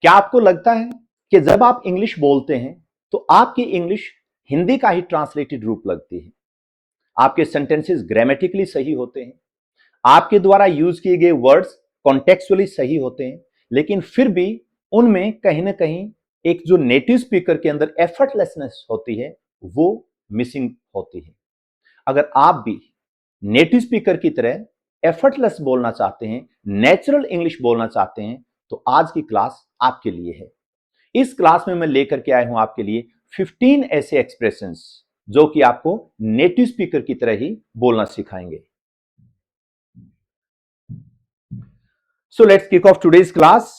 क्या आपको लगता है कि जब आप इंग्लिश बोलते हैं तो आपकी इंग्लिश हिंदी का ही ट्रांसलेटेड रूप लगती है? आपके सेंटेंसेस ग्रामेटिकली सही होते हैं, आपके द्वारा यूज किए गए वर्ड्स कॉन्टेक्चुअली सही होते हैं, लेकिन फिर भी उनमें कहीं ना कहीं एक जो नेटिव स्पीकर के अंदर एफर्टलेसनेस होती है वो मिसिंग होती है। अगर आप भी नेटिव स्पीकर की तरह एफर्टलेस बोलना चाहते हैं, नेचुरल इंग्लिश बोलना चाहते हैं, तो आज की क्लास आपके लिए है। इस क्लास में मैं लेकर के आया हूं आपके लिए 15 ऐसे एक्सप्रेशंस जो कि आपको नेटिव स्पीकर की तरह ही बोलना सिखाएंगे। So let's kick off today's class,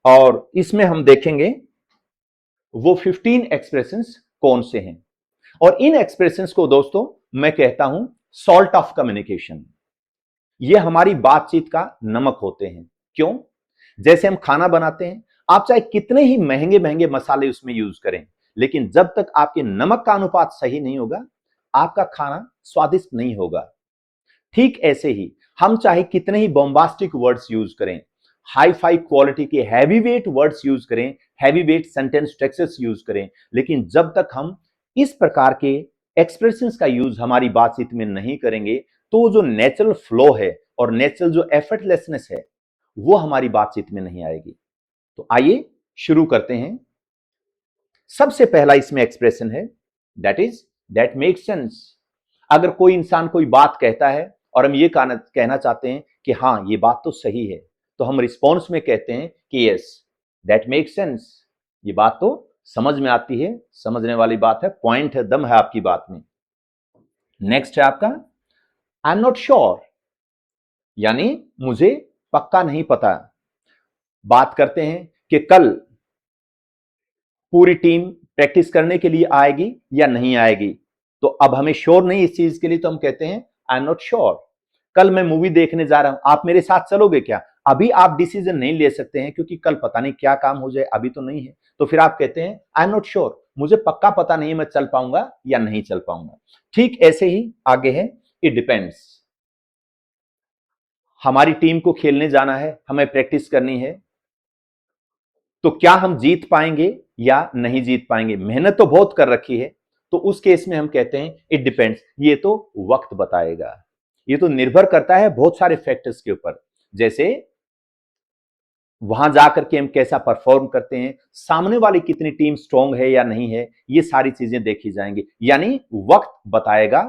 और इसमें हम देखेंगे वो 15 एक्सप्रेशंस कौन से हैं। और इन एक्सप्रेशंस को दोस्तों मैं कहता हूं सॉल्ट ऑफ कम्युनिकेशन। ये हमारी बातचीत का नमक होते हैं। क्यों? जैसे हम खाना बनाते हैं, आप चाहे कितने ही महंगे महंगे मसाले उसमें यूज करें, लेकिन जब तक आपके नमक का अनुपात सही नहीं होगा, आपका खाना स्वादिष्ट नहीं होगा। ठीक ऐसे ही हम चाहे कितने ही बॉम्बास्टिक वर्ड्स यूज करें, हाई फाई क्वालिटी के हैवी वेट वर्ड्स यूज करें, heavy weight sentence structures use करें, लेकिन जब तक हम इस प्रकार के एक्सप्रेशंस का यूज हमारी बातचीत में नहीं करेंगे, तो जो नेचुरल फ्लो है और नेचुरल जो एफर्टलेसनेस है वो हमारी बातचीत में नहीं आएगी। तो आइए शुरू करते हैं। सबसे पहला इसमें एक्सप्रेशन है दैट मेक्स सेंस। अगर कोई इंसान कोई बात कहता है और हम ये कहना चाहते हैं कि हाँ ये बात तो सही है, तो हम रिस्पॉन्स में कहते हैं कि यस दैट मेक्स सेंस। ये बात तो समझ में आती है, समझने वाली बात है, पॉइंट है, दम है आपकी बात में। नेक्स्ट है आपका आई एम नॉट श्योर, यानी मुझे पक्का नहीं पता। बात करते हैं कि कल पूरी टीम प्रैक्टिस करने के लिए आएगी या नहीं आएगी, तो अब हमें श्योर नहीं इस चीज के लिए, तो हम कहते हैं आई एम नॉट श्योर। कल मैं मूवी देखने जा रहा हूं, आप मेरे साथ चलोगे क्या? अभी आप डिसीजन नहीं ले सकते हैं क्योंकि कल पता नहीं क्या काम हो जाए, अभी तो नहीं है, तो फिर आप कहते हैं आई एम नॉट श्योर, मुझे पक्का पता नहीं है मैं चल पाऊंगा या नहीं चल पाऊंगा। ठीक ऐसे ही आगे है इट डिपेंड्स। हमारी टीम को खेलने जाना है, हमें प्रैक्टिस करनी है, तो क्या हम जीत पाएंगे या नहीं जीत पाएंगे? मेहनत तो बहुत कर रखी है, तो उस केस में हम कहते हैं इट डिपेंड्स, ये तो वक्त बताएगा। ये तो निर्भर करता है बहुत सारे फैक्टर्स के ऊपर, जैसे वहां जाकर के हम कैसा परफॉर्म करते हैं, सामने वाली कितनी टीम स्ट्रांग है या नहीं है, ये सारी चीजें देखी जाएंगी। यानी वक्त बताएगा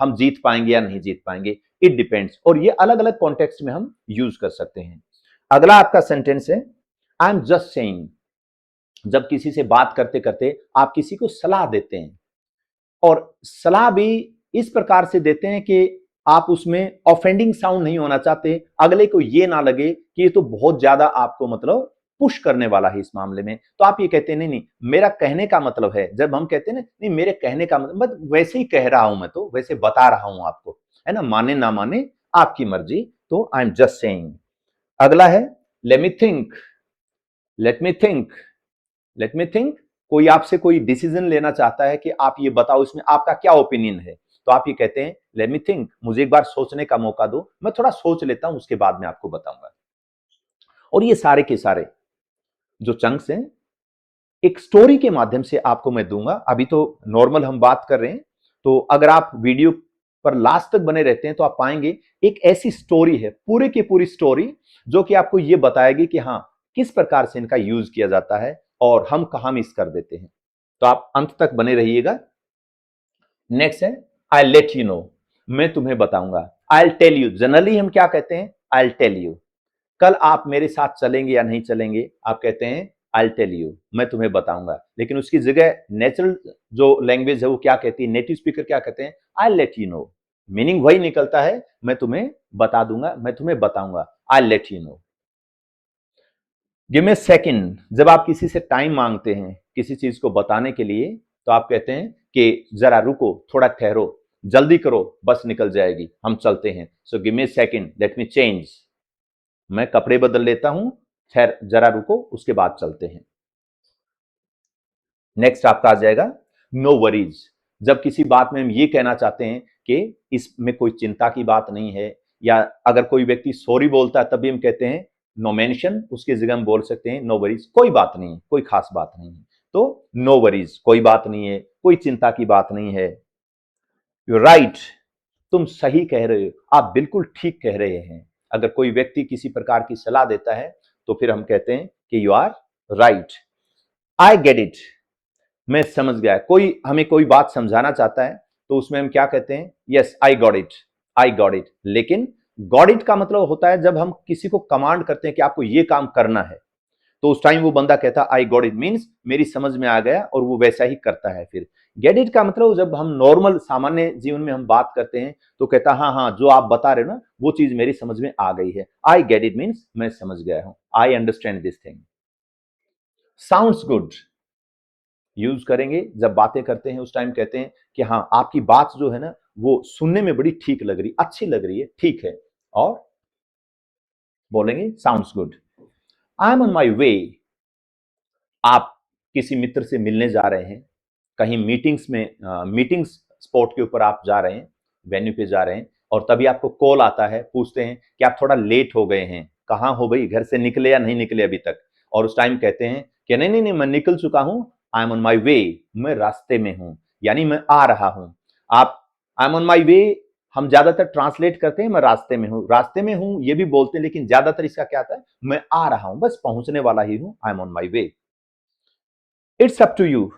हम जीत पाएंगे या नहीं जीत पाएंगे, इट डिपेंड्स। और ये अलग अलग कॉन्टेक्स्ट में हम यूज कर सकते हैं। अगला आपका सेंटेंस है आई एम जस्ट सेइंग। जब किसी से बात करते करते आप किसी को सलाह देते हैं, और सलाह भी इस प्रकार से देते हैं कि आप उसमें ऑफेंडिंग साउंड नहीं होना चाहते, अगले को ये ना लगे कि ये तो बहुत ज्यादा आपको मतलब पुश करने वाला है इस मामले में, तो आप ये कहते हैं नहीं नहीं मेरा कहने का मतलब है। जब हम कहते हैं ना नहीं मेरे कहने का मतलब वैसे ही कह रहा हूं, मैं तो वैसे बता रहा हूं आपको, है ना, माने ना माने आपकी मर्जी, तो आई एम जस्ट सेइंग। अगला है late me think. Let me think, let me think, कोई आपसे कोई डिसीजन लेना चाहता है कि आप ये बताओ इसमें आपका क्या ओपिनियन है, तो आप ये कहते हैं लेट मी थिंक, मुझे एक बार सोचने का मौका दो, मैं थोड़ा सोच लेता हूं, उसके बाद में आपको बताऊंगा। और ये सारे के सारे जो चंक्स हैं एक स्टोरी के माध्यम से आपको मैं दूंगा। अभी तो नॉर्मल हम बात कर रहे हैं, तो अगर आप वीडियो पर लास्ट तक बने रहते हैं तो आप पाएंगे एक ऐसी स्टोरी है, पूरे की पूरी स्टोरी, जो कि आपको ये बताएगी कि हाँ किस प्रकार से इनका यूज किया जाता है और हम कहां मिस कर देते हैं। तो आप अंत तक बने रहिएगा। नेक्स्ट है आई लेट यू नो, मैं तुम्हें बताऊंगा। आई टेल यू, जनरली हम क्या कहते हैं आई टेल यू। कल आप मेरे साथ चलेंगे या नहीं चलेंगे, आप कहते हैं आई टेल यू, मैं तुम्हें बताऊंगा। लेकिन उसकी जगह नेचुरल जो लैंग्वेज है वो क्या कहती है, नेटिव स्पीकर क्या कहते हैं आई लेट यू नो। मीनिंग वही निकलता है, मैं तुम्हें बता दूंगा, मैं तुम्हें बताऊंगा, आई let you no. Give me second, जब आप किसी से टाइम मांगते हैं किसी चीज को बताने के लिए, तो आप कहते हैं कि जरा रुको, थोड़ा ठहरो, जल्दी करो, बस निकल जाएगी, हम चलते हैं। So give me second, let me change, मैं कपड़े बदल लेता हूं, खैर जरा रुको, उसके बाद चलते हैं। नेक्स्ट आपका आ जाएगा नो वरीज। जब किसी बात में हम ये कहना चाहते हैं कि इसमें कोई चिंता की बात नहीं है, या अगर कोई व्यक्ति सॉरी बोलता है तब भी हम कहते हैं नो मेंशन, उसकी जगह हम बोल सकते हैं नो वरीज, कोई बात नहीं है, कोई खास बात नहीं है। तो नो वरीज, कोई बात नहीं है, कोई चिंता की बात नहीं है। यू राइट, तुम सही कह रहे हो, आप बिल्कुल ठीक कह रहे हैं। अगर कोई व्यक्ति किसी प्रकार की सलाह देता है तो फिर हम कहते हैं कि you are right. I get it, मैं समझ गया। कोई हमें कोई बात समझाना चाहता है तो उसमें हम क्या कहते हैं, yes I got it, I got it. लेकिन गॉट इट का मतलब होता है जब हम किसी को कमांड करते हैं कि आपको ये काम करना है, तो उस टाइम वो बंदा कहता है आई गॉट इट, मीन्स मेरी समझ में आ गया, और वो वैसा ही करता है। फिर गेट इट का मतलब जब हम नॉर्मल सामान्य जीवन में हम बात करते हैं तो कहता है हाँ हाँ जो आप बता रहे हो ना वो चीज मेरी समझ में आ गई है। आई गेट इट मीन्स मैं समझ गया हूं, I understand this thing. Sounds good use करेंगे जब बातें करते हैं, उस टाइम कहते हैं कि हाँ आपकी बात जो है ना वो सुनने में बड़ी ठीक लग रही, अच्छी लग रही है, ठीक है। और बोलेंगे sounds good. I am on my way, आप किसी मित्र से मिलने जा रहे हैं, कहीं मीटिंग्स में मीटिंग्स स्पॉट के ऊपर आप जा रहे हैं, वेन्यू पे जा रहे हैं, और तभी आपको कॉल आता है, पूछते हैं कि आप थोड़ा लेट हो गए हैं, कहाँ हो भाई, घर से निकले या नहीं निकले अभी तक। और उस टाइम कहते हैं कि नहीं नहीं नहीं मैं निकल चुका हूं, आई एम ऑन माई वे, मैं रास्ते में हूं, यानी मैं आ रहा हूं। आप आई एम ऑन माई वे हम ज्यादातर ट्रांसलेट करते हैं मैं रास्ते में हूं, रास्ते में हूं ये भी बोलते हैं, लेकिन ज्यादातर इसका क्या आता है, मैं आ रहा हूं, बस पहुंचने वाला ही हूं, I am on my way. It's up to you,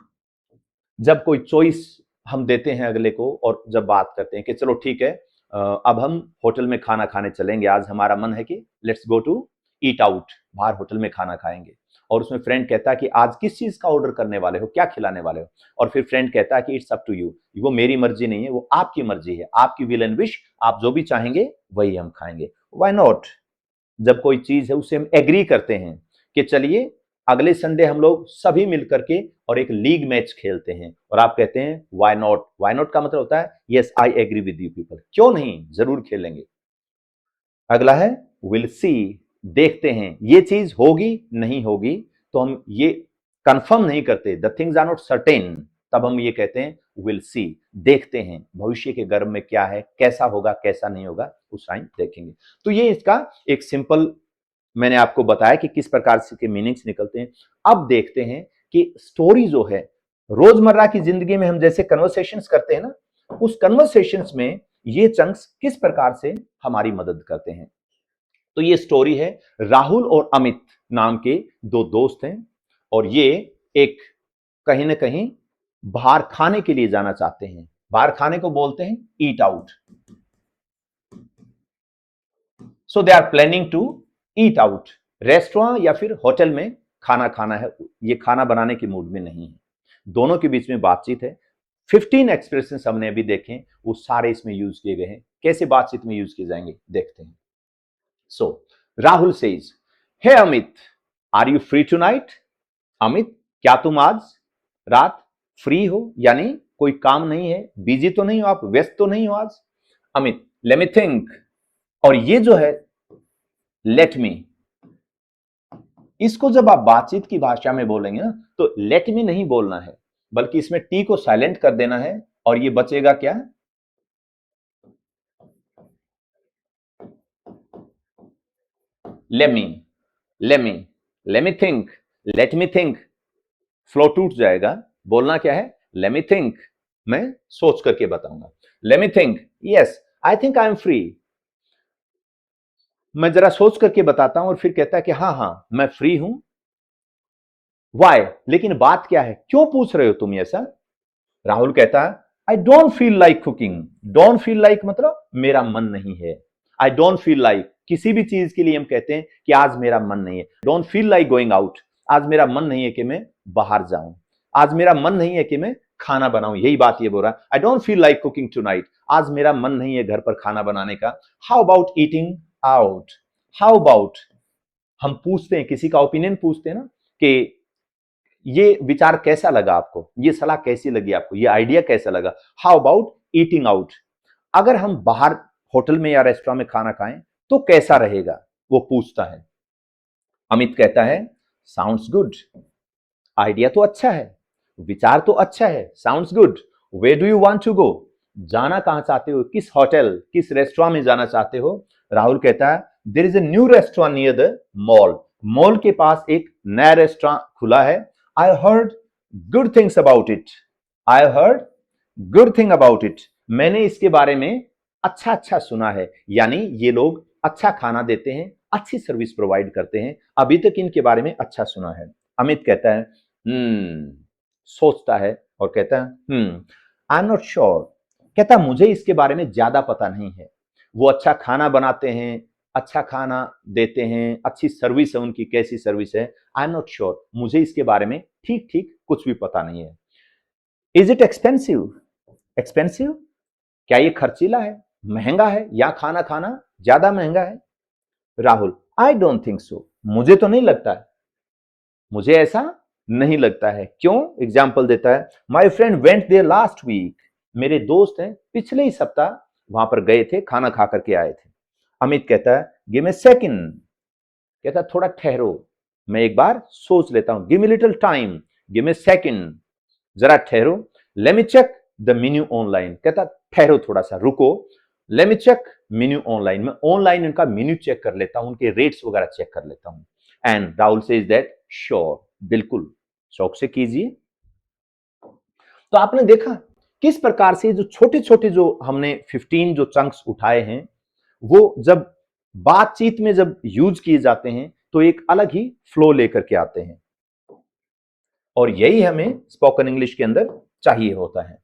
जब कोई चॉइस हम देते हैं अगले को, और जब बात करते हैं कि चलो ठीक है अब हम होटल में खाना खाने चलेंगे, आज हमारा मन है कि let's go to eat out, बाहर होटल में खाना खाएंगे। और उसमें फ्रेंड कहता है कि आज किस चीज का ऑर्डर करने वाले हो, क्या खिलाने वाले हो। और फिर फ्रेंड कहता है कि इट्स अप टू यू, वो मेरी मर्जी नहीं है, वो आपकी मर्जी है, आपकी विल एंड विश, आप जो भी चाहेंगे वही हम खाएंगे। व्हाई नॉट, जब कोई चीज है उससे हम एग्री करते हैं कि चलिए अगले संडे हम लोग सभी मिलकर के और एक लीग मैच खेलते हैं, और आप कहते हैं व्हाई नॉट। व्हाई नॉट का मतलब होता है yes I agree with you people, क्यों नहीं, जरूर खेलेंगे। अगला है विल सी, देखते हैं, ये चीज होगी नहीं होगी, तो हम ये कंफर्म नहीं करते, the things are not certain, तब हम ये कहते हैं विल सी, देखते हैं भविष्य के गर्भ में क्या है, कैसा होगा कैसा नहीं होगा, उस टाइम देखेंगे। तो ये इसका एक सिंपल मैंने आपको बताया कि किस प्रकार से के मीनिंग्स निकलते हैं। अब देखते हैं कि स्टोरी जो है रोजमर्रा की जिंदगी में हम जैसे कन्वर्सेशंस करते हैं ना, उस कन्वर्सेशंस में ये चंक्स किस प्रकार से हमारी मदद करते हैं। तो ये स्टोरी है, राहुल और अमित नाम के दो दोस्त हैं, और ये एक कहीं ना कहीं बाहर खाने के लिए जाना चाहते हैं। बाहर खाने को बोलते हैं eat out, so they are planning to eat out, restaurant या फिर होटल में खाना खाना है, ये खाना बनाने के मूड में नहीं है। दोनों के बीच में बातचीत है। 15 एक्सप्रेशन हमने अभी देखे, वो सारे इसमें यूज किए गए हैं। कैसे बातचीत में यूज किए जाएंगे देखते हैं। So Rahul says, hey Amit, are you free tonight? Amit, क्या तुम आज रात फ्री हो, यानी कोई काम नहीं है, बिजी तो नहीं हो आप, व्यस्त तो नहीं हो आज? अमित, लेट मी थिंक, और ये जो है लेट मी, इसको जब आप बातचीत की भाषा में बोलेंगे ना तो लेट मी नहीं बोलना है, बल्कि इसमें टी को साइलेंट कर देना है, और ये बचेगा क्या, lemme, lemme, lemme think, let me think, flow टूट जाएगा। बोलना क्या है, लेट मी थिंक, मैं सोच करके बताऊंगा। Late me think, yes I think I am free, मैं जरा सोच करके बताता हूं, और फिर कहता है कि हाँ हाँ मैं फ्री हूं। वाई, लेकिन बात क्या है, क्यों पूछ रहे हो तुम ऐसा? राहुल कहता है I don't feel like cooking, don't feel like मतलब मेरा मन नहीं है। आई डोंट फील लाइक, किसी भी चीज के लिए हम कहते हैं कि आज मेरा मन नहीं है। Don't feel like going out, आज मेरा मन नहीं है कि मैं बाहर जाऊं, आज मेरा मन नहीं है कि मैं खाना बनाऊं, यही बात ये बोल रहा है। I don't feel like cooking tonight, आज मेरा मन नहीं है घर पर खाना बनाने का। How about eating out, how about, हम पूछते हैं किसी का ओपिनियन पूछते हैं ना कि ये विचार कैसा लगा आपको, ये सलाह कैसी लगी आपको, ये आइडिया कैसा लगा। हाउ अबाउट ईटिंग आउट, अगर हम बाहर होटल में या रेस्टोरेंट में खाना खाएं तो कैसा रहेगा, वो पूछता है। अमित कहता है साउंड्स गुड, आइडिया तो अच्छा है, विचार तो अच्छा है, sounds good. Where do you want to go, जाना कहां चाहते हो, किस होटल किस रेस्टोरेंट में जाना चाहते हो? राहुल कहता है there is a new restaurant near the mall. Mall के पास एक नया रेस्टोरेंट खुला है। I heard good things about it. I heard good thing about it. मैंने इसके बारे में अच्छा अच्छा सुना है। यानी ये लोग अच्छा खाना देते हैं, अच्छी सर्विस प्रोवाइड करते हैं, अभी तक इनके बारे में अच्छा सुना है। अमित कहता है सोचता है और कहता है आई एम नॉट श्योर। कहता मुझे इसके बारे में ज्यादा पता नहीं है। वो अच्छा खाना बनाते हैं, अच्छा खाना देते हैं, अच्छी सर्विस है उनकी, कैसी सर्विस है आई एम नॉट श्योर, मुझे इसके बारे में ठीक ठीक कुछ भी पता नहीं है। Is it expensive? एक्सपेंसिव, क्या ये खर्चीला है, महंगा है, या खाना खाना ज्यादा महंगा है? Rahul, I don't think so, मुझे तो नहीं लगता है, मुझे ऐसा नहीं लगता है। क्यों? एग्जाम्पल देता है, my friend went there last week. मेरे दोस्त हैं पिछले ही सप्ताह वहां पर गए थे, खाना खा करके आए थे। अमित कहता है गिव मी सेकंड। कहता थोड़ा ठहरो, मैं एक बार सोच लेता हूं। Give me little time, give me second, जरा ठहरो। Let me check the menu online. कहता ठहरो थोड़ा सा, रुको। Let me check menu online, मैं ऑनलाइन इनका मेन्यू चेक कर लेता हूं, उनके रेट्स वगैरह चेक कर लेता हूं। And Rahul says that sure, बिल्कुल शौक से कीजिए। तो आपने देखा किस प्रकार से जो छोटे छोटे जो हमने 15 जो चंक्स उठाए हैं, वो जब बातचीत में जब यूज किए जाते हैं तो एक अलग ही फ्लो लेकर के आते हैं। और यही हमें स्पोकन इंग्लिश के अंदर चाहिए होता है।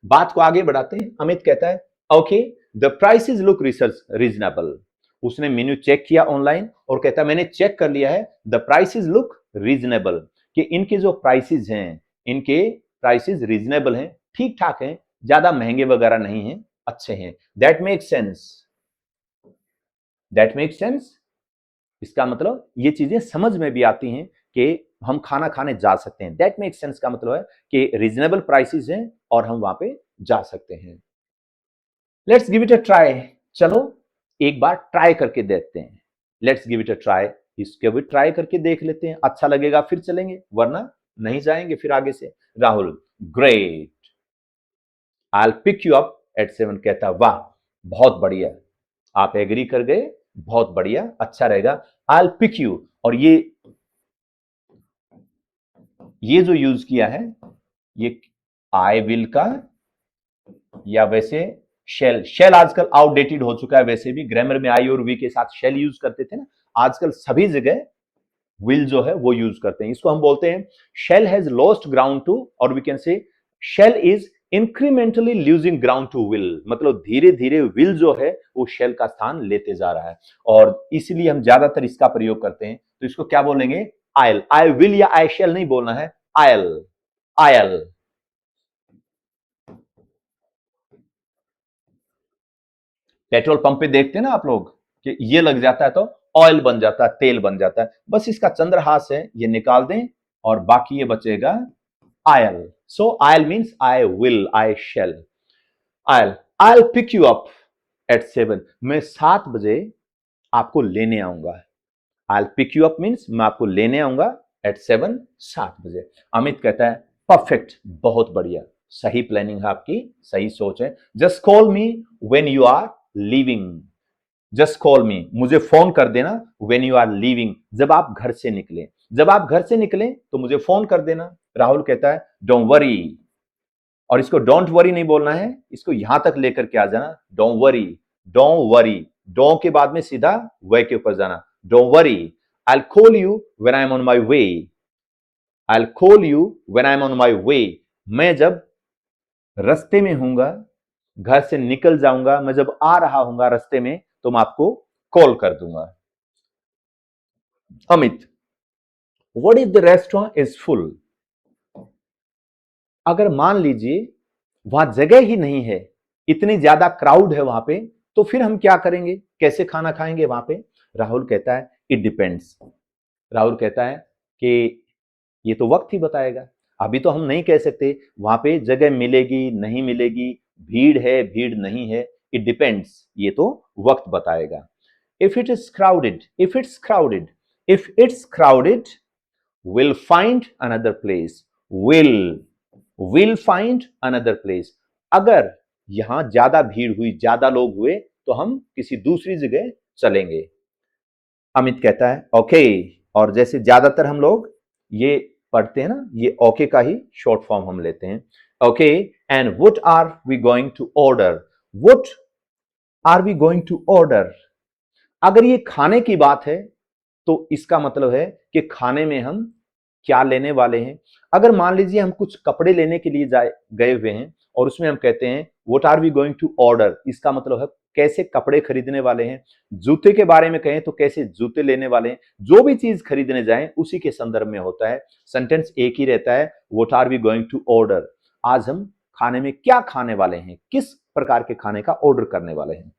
बात को आगे बढ़ाते हैं। अमित कहता है okay the prices look reasonable. उसने मेन्यू चेक किया ऑनलाइन और कहता है मैंने चेक कर लिया है, द प्राइसेस लुक रीजनेबल, कि इनके जो प्राइसेस हैं, इनके प्राइसेस रीजनेबल हैं, ठीक ठाक हैं, ज्यादा महंगे वगैरह नहीं हैं, अच्छे हैं। That make sense, that make sense. इसका मतलब ये चीजें समझ में भी आती हैं कि हम खाना खाने जा सकते हैं। दैट मेक सेंस का मतलब है कि रीजनेबल प्राइसेस हैं और हम वहां पे जा सकते हैं। Let's give it a try. चलो एक बार ट्राई करके देखते हैं। Let's give it a try, इसको भी ट्राई करके देख लेते हैं, अच्छा लगेगा फिर चलेंगे, वरना नहीं जाएंगे फिर आगे से। Rahul great, I will pick you up at 7। कहता वाह बहुत बढ़िया, आप एग्री कर गए, बहुत बढ़िया, अच्छा रहेगा। आई विल पिक यू, और ये जो यूज किया है, ये आई विल का, या वैसे शेल। शेल आजकल आउटडेटेड हो चुका है, वैसे भी ग्रामर में आई और वी के साथ शेल यूज करते थे ना, आजकल सभी जगह विल जो है वो यूज करते हैं। इसको हम बोलते हैं Shell has lost ground to, और we can say Shell is incrementally losing ground to will, मतलब धीरे धीरे विल जो है वो शेल का स्थान लेते जा रहा है, और इसलिए हम ज्यादातर इसका प्रयोग करते हैं। तो इसको क्या बोलेंगे? आयल। आई विल या आई शेल नहीं बोलना है, आयल, आयल। पेट्रोल पंप पे देखते हैं ना आप लोग कि ये लग जाता है तो ऑयल बन जाता है, तेल बन जाता है। बस इसका चंद्रहास है, ये निकाल दें और बाकी ये बचेगा I'll. So I'll means I will, I shall. I'll, I pick you up at 7। मैं 7 बजे आपको लेने आऊंगा। I pick you up means मैं आपको लेने आऊंगा एट 7, 7 बजे। अमित कहता है परफेक्ट, बहुत बढ़िया, सही प्लानिंग है आपकी, सही सोच है। Just call me when you are leaving. Just call me, मुझे फोन कर देना, व्हेन यू आर लीविंग, जब आप घर से निकले। जब आप घर से निकले तो मुझे फोन कर देना। राहुल कहता है डोंट वरी, और इसको डोंट वरी नहीं बोलना है, इसको यहां तक लेकर के आ जाना, डोंट वरी, डोंट वरी। डों के बाद में सीधा वे के ऊपर जाना, don't worry, I will call you when I am on my way. I will call you when I am on my way, मैं जब रास्ते में हूंगा, घर से निकल जाऊंगा, मैं जब आ रहा हूंगा रास्ते में, तो मैं आपको कॉल कर दूंगा। Amit, what if the restaurant is full? अगर मान लीजिए वहां जगह ही नहीं है, इतनी ज्यादा क्राउड है वहां पे, तो फिर हम क्या करेंगे, कैसे खाना खाएंगे वहां पे? राहुल कहता है इट डिपेंड्स। राहुल कहता है कि ये तो वक्त ही बताएगा, अभी तो हम नहीं कह सकते वहां पे जगह मिलेगी नहीं मिलेगी, भीड़ है भीड़ नहीं है। इट डिपेंड्स, ये तो वक्त बताएगा। If it is crowded, if it's crowded, if it's crowded will find another place. Will find another place, अगर यहां ज्यादा भीड़ हुई, ज्यादा लोग हुए, तो हम किसी दूसरी जगह चलेंगे। अमित कहता है ओके, और जैसे ज्यादातर हम लोग ये पढ़ते हैं ना, ये ओके का ही शॉर्ट फॉर्म हम लेते हैं। Okay, and what are we going to order, what are we going to order. अगर ये खाने की बात है तो इसका मतलब है कि खाने में हम क्या लेने वाले हैं। अगर मान लीजिए हम कुछ कपड़े लेने के लिए जाए गए हुए हैं और उसमें हम कहते हैं what are we going to order, इसका मतलब है कैसे कपड़े खरीदने वाले हैं। जूते के बारे में कहें तो कैसे जूते लेने वाले हैं। जो भी चीज खरीदने जाएं उसी के संदर्भ में होता है। सेंटेंस एक ही रहता है, what are we going to order. आज हम खाने में क्या खाने वाले हैं, किस प्रकार के खाने का ऑर्डर करने वाले हैं।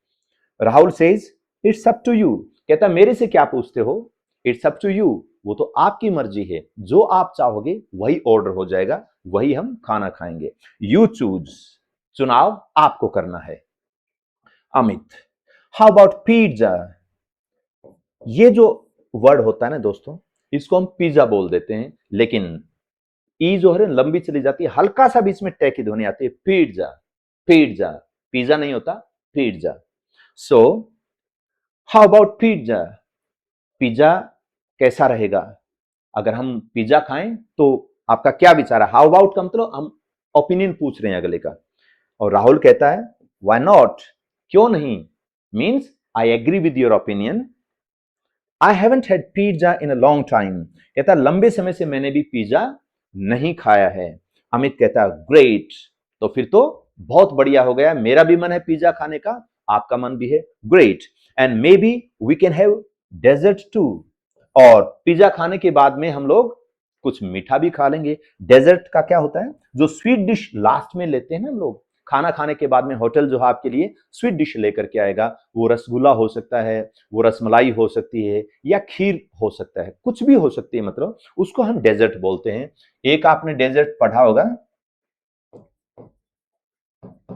Rahul says it's up to you, कहता मेरे से क्या पूछते हो। इट्स अप टू यू, वो तो आपकी मर्जी है, जो आप चाहोगे वही ऑर्डर हो जाएगा, वही हम खाना खाएंगे। यू चूज, चुनाव आपको करना है। Amit, how about pizza. ये जो वर्ड होता है ना दोस्तों, इसको हम पिज्जा बोल देते हैं, लेकिन ई जो है लंबी चली जाती है, हल्का सा बीच में टे की ध्वनि आती है, पिज्जा। पिज्जा, पिज्जा नहीं होता, pizza. So how about pizza, pizza कैसा रहेगा। अगर हम पिज्जा खाएं तो आपका क्या विचार है। हाउ अबाउट का मतलब हम ओपिनियन पूछ रहे हैं अगले का। और राहुल कहता है व्हाई नॉट, क्यों नहीं, means I agree with your opinion. I haven't had pizza in a long time, कहता लंबे समय से मैंने भी पिज्जा नहीं खाया है। अमित कहता है ग्रेट, तो फिर तो बहुत बढ़िया हो गया, मेरा भी मन है पिज्जा खाने का, आपका मन भी है, great. And maybe we can have dessert too, और पिज्जा खाने के बाद में हम लोग कुछ मीठा भी खा लेंगे। डेजर्ट का क्या होता है, जो स्वीट डिश लास्ट में लेते हैं ना हम लोग, खाना खाने के बाद में होटल जो है आपके लिए स्वीट डिश लेकर के आएगा, वो रसगुल्ला हो सकता है, वो रसमलाई हो सकती है, या खीर हो सकता है, कुछ भी हो सकती है, मतलब उसको हम डेजर्ट बोलते हैं। एक आपने डेजर्ट पढ़ा होगा,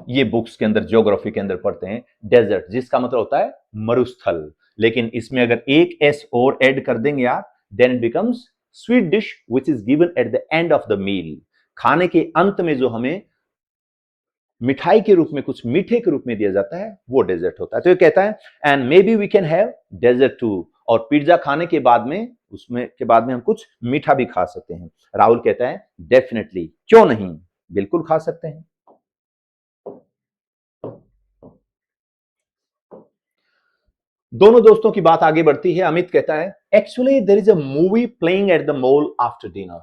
ये बुक्स के अंदर ज्योग्राफी के अंदर पढ़ते हैं, डेजर्ट जिसका मतलब होता है मरुस्थल। लेकिन इसमें अगर एक एस और ऐड कर देंगे आप, then it becomes sweet dish which is given at the end of the meal. खाने के अंत में जो हमें मिठाई के रूप में, कुछ मीठे के रूप में दिया जाता है, वो डेजर्ट होता है। तो ये कहता है and maybe we can have dessert too, और पिज्जा खाने के बाद में, उसमें के बाद में हम कुछ मीठा भी खा सकते हैं। राहुल कहता है डेफिनेटली, क्यों नहीं, बिल्कुल खा सकते हैं। दोनों दोस्तों की बात आगे बढ़ती है। अमित कहता है actually there is a movie playing at the mall after dinner,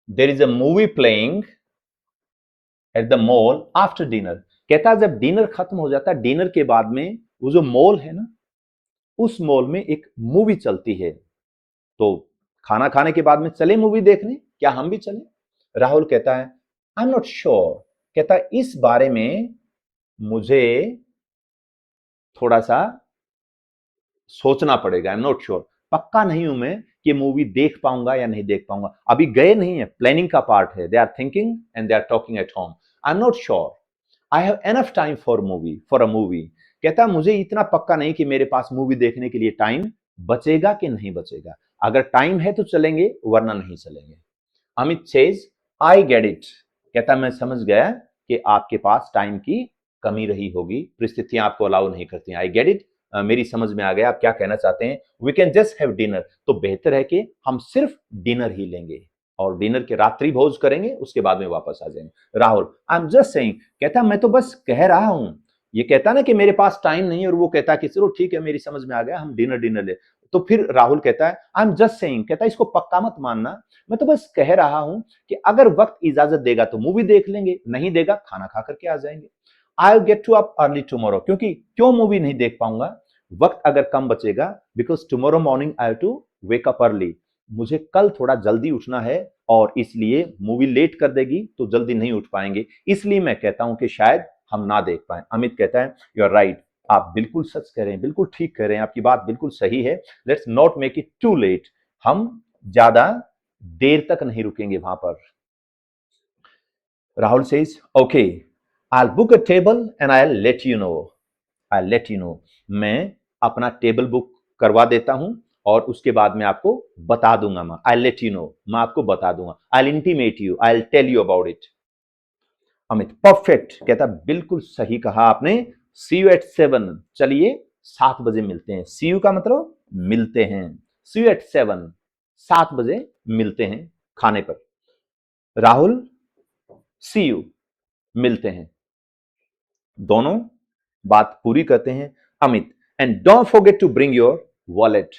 there is a movie playing at the mall after dinner. कहता है जब डिनर खत्म हो जाता है, डिनर के बाद में वो जो मॉल है ना, उस मॉल में एक मूवी चलती है, तो खाना खाने के बाद में चले मूवी देखने, क्या हम भी चले। राहुल कहता है आई एम नॉट श्योर, कहता है इस बारे में मुझे थोड़ा सा सोचना पड़ेगा, आई एम नॉट श्योर, पक्का नहीं हूं मैं कि मूवी देख पाऊंगा या नहीं देख पाऊंगा, अभी गए नहीं है, प्लानिंग का पार्ट है, they are thinking and they are talking at home, I am not sure I have enough time for a movie. कहता मुझे इतना पक्का नहीं कि मेरे पास मूवी देखने के लिए टाइम बचेगा कि नहीं बचेगा, अगर टाइम है तो चलेंगे वरना नहीं चलेंगे। Amit says I get it, कहता मैं समझ गया कि आपके पास टाइम की कमी रही होगी, परिस्थितियां आपको अलाउ नहीं करती। आई गेट इट, मेरी समझ में आ गया आप क्या कहना चाहते हैं। We can just have dinner, तो बेहतर है कि हम सिर्फ डिनर ही लेंगे और डिनर के रात्रि भोज करेंगे, उसके बाद में वापस आ जाएंगे। Rahul I am just saying, कहता मैं तो बस कह रहा हूं, ये कहता ना कि मेरे पास टाइम नहीं है, और वो कहता कि चलो ठीक है मेरी समझ में आ गया, हम डिनर डिनर ले। तो फिर राहुल कहता है आई एम जस्ट सेइंग, कहता इसको पक्का मत मानना, मैं तो बस कह रहा हूं कि अगर वक्त इजाजत देगा तो मूवी देख लेंगे, नहीं देगा खाना खा करके आ जाएंगे। I get to up early tomorrow, क्योंकि क्यों मूवी नहीं देख पाऊंगा, वक्त अगर कम बचेगा, because tomorrow morning I have to wake up early, मुझे कल थोड़ा जल्दी उठना है, और इसलिए मूवी लेट कर देगी तो जल्दी नहीं उठ पाएंगे, इसलिए मैं कहता हूं कि शायद हम ना देख पाए। अमित कहता है यू आर राइट, आप बिल्कुल सच कह रहे हैं, बिल्कुल ठीक कह रहे हैं, आपकी बात बिल्कुल सही है, let's not make it too late, हम ज्यादा देर तक नहीं रुकेंगे वहां पर। Rahul says okay I will book a table and I will let you know, I let you know, मैं अपना टेबल बुक करवा देता हूं और उसके बाद में आपको बता दूंगा, मैं आई लेट यू नो, मैं आपको बता दूंगा, I intimate you, I tell you about it. Amit perfect, कहता बिल्कुल सही कहा आपने, सी यू एट 7, चलिए 7 बजे मिलते हैं। सी यू का मतलब मिलते हैं। सी यू एट 7, 7 बजे मिलते हैं खाने पर। राहुल, सी यू, मिलते हैं। दोनों बात पूरी करते हैं। Amit, and don't forget to bring your wallet.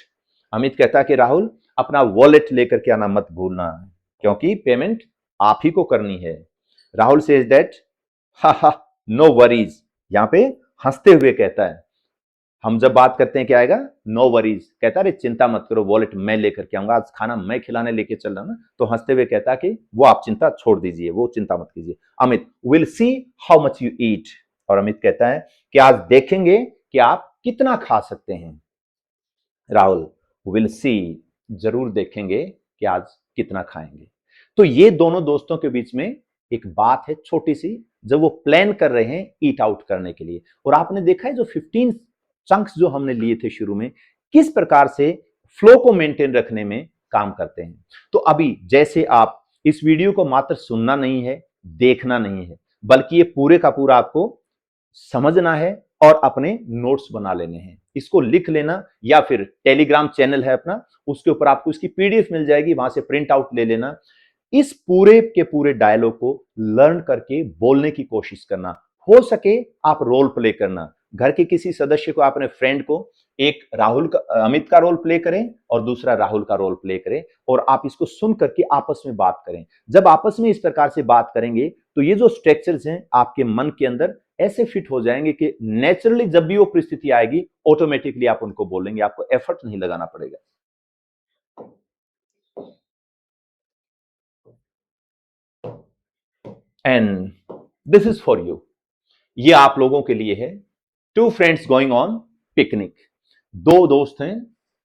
Amit कहता है कि राहुल, अपना वॉलेट लेकर के आना मत भूलना, क्योंकि पेमेंट आप ही को करनी है। राहुल सेज दैट, हा हा, नो वरीज। यहां पे हंसते हुए कहता है। हम जब बात करते हैं क्या आएगा? No worries. कहता है, अरे चिंता मत करो, वॉलेट मैं लेकर के आऊंगा, आज खाना मैं खिलाने लेके चल रहा हूं ना। तो हंसते हुए कहता है कि वो आप चिंता छोड़ दीजिए, वो चिंता मत कीजिए। Amit, will see how much you eat. और अमित कहता है कि आज देखेंगे कि आप कितना खा सकते हैं। राहुल, विल सी, जरूर देखेंगे कि आज कितना खाएंगे। तो ये दोनों दोस्तों के बीच में एक बात है छोटी सी, जब वो प्लान कर रहे हैं ईट आउट करने के लिए। और आपने देखा है जो 15 चंक्स जो हमने लिए थे शुरू में, किस प्रकार से फ्लो को मेंटेन रखने में काम करते हैं। तो अभी जैसे आप इस वीडियो को मात्र सुनना नहीं है, देखना नहीं है, बल्कि ये पूरे का पूरा आपको समझना है और अपने नोट्स बना लेने हैं। इसको लिख लेना, या फिर टेलीग्राम चैनल है अपना, उसके ऊपर आपको इसकी पीडीएफ मिल जाएगी, वहां से प्रिंट आउट ले लेना। इस पूरे के पूरे डायलॉग को लर्न करके बोलने की कोशिश करना। हो सके आप रोल प्ले करना, घर के किसी सदस्य को, अपने फ्रेंड को, एक राहुल का, अमित का रोल प्ले करें और दूसरा राहुल का रोल प्ले करें, और आप इसको सुन करके आपस में बात करें। जब आपस में इस प्रकार से बात करेंगे तो ये जो स्ट्रक्चर्स हैं आपके मन के अंदर ऐसे फिट हो जाएंगे कि नेचुरली जब भी वो परिस्थिति आएगी ऑटोमेटिकली आप उनको बोलेंगे, आपको एफर्ट नहीं लगाना पड़ेगा। And this is for you, ये आप लोगों के लिए है। Two friends going on picnic. दो दोस्त हैं,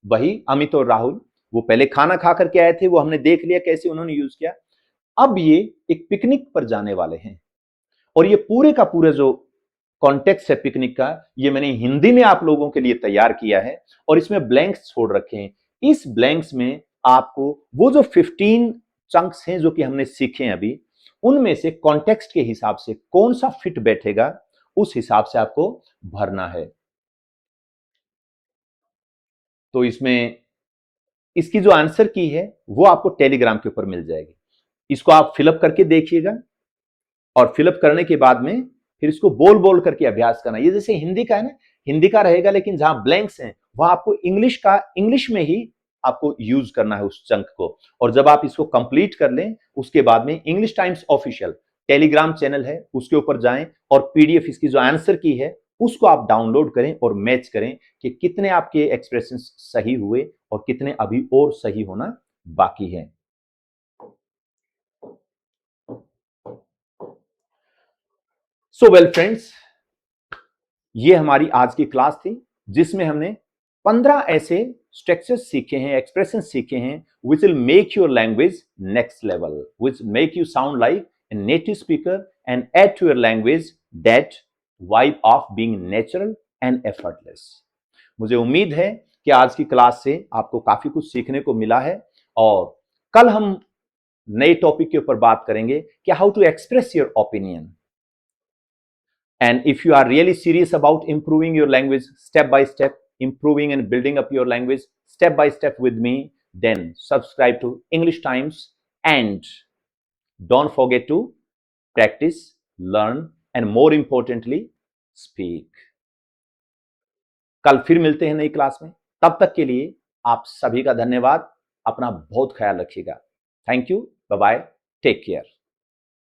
वही अमित और राहुल। वो पहले खाना खा करके आए थे, वो हमने देख लिया कैसे उन्होंने यूज किया। अब ये एक पिकनिक पर जाने वाले हैं, और ये पूरे का पूरा जो कॉन्टेक्स्ट है पिकनिक का, ये मैंने हिंदी में आप लोगों के लिए तैयार किया है, और इसमें ब्लैंक्स छोड़ रखे हैं। इस ब्लैंक्स में आपको वो जो 15 चंक्स हैं जो कि हमने सीखे हैं अभी, उनमें से कॉन्टेक्स्ट के हिसाब से कौन सा फिट बैठेगा, उस हिसाब से आपको भरना है। तो इसमें इसकी जो आंसर की है वो आपको टेलीग्राम के ऊपर मिल जाएगी। इसको आप फिलअप करके देखिएगा, और फिलअप करने के बाद में फिर इसको बोल बोल करके अभ्यास करना। ये जैसे हिंदी का है ना, हिंदी का रहेगा, लेकिन जहां ब्लैंक्स हैं वहां आपको इंग्लिश का, इंग्लिश में ही आपको यूज करना है उस चंक को। और जब आप इसको कंप्लीट कर लें, उसके बाद में English times official Telegram channel है, उसके ऊपर जाएं और पीडीएफ इसकी जो आंसर की है उसको आप डाउनलोड करें और मैच करें कि कितने आपके एक्सप्रेशन सही हुए और कितने अभी और सही होना बाकी है। सो वेल फ्रेंड्स, ये हमारी आज की क्लास थी, जिसमें हमने 15 ऐसे स्ट्रक्चर्स सीखे हैं, एक्सप्रेशन सीखे हैं, which will make your language next level, which make you sound like a native speaker and add to your language that vibe of being natural and effortless. मुझे उम्मीद है कि आज की क्लास से आपको काफी कुछ सीखने को मिला है, और कल हम नए टॉपिक के ऊपर बात करेंगे कि how to express your opinion. And if you are really serious about improving your language step by step, improving and building up your language step by step with me, then subscribe to English Times, and don't forget to practice, learn, and more importantly, speak. कल फिर मिलते हैं नई class में। तब तक के लिए आप सभी का धन्यवाद। अपना बहुत ख्याल रखिएगा। Thank you, bye bye, take care.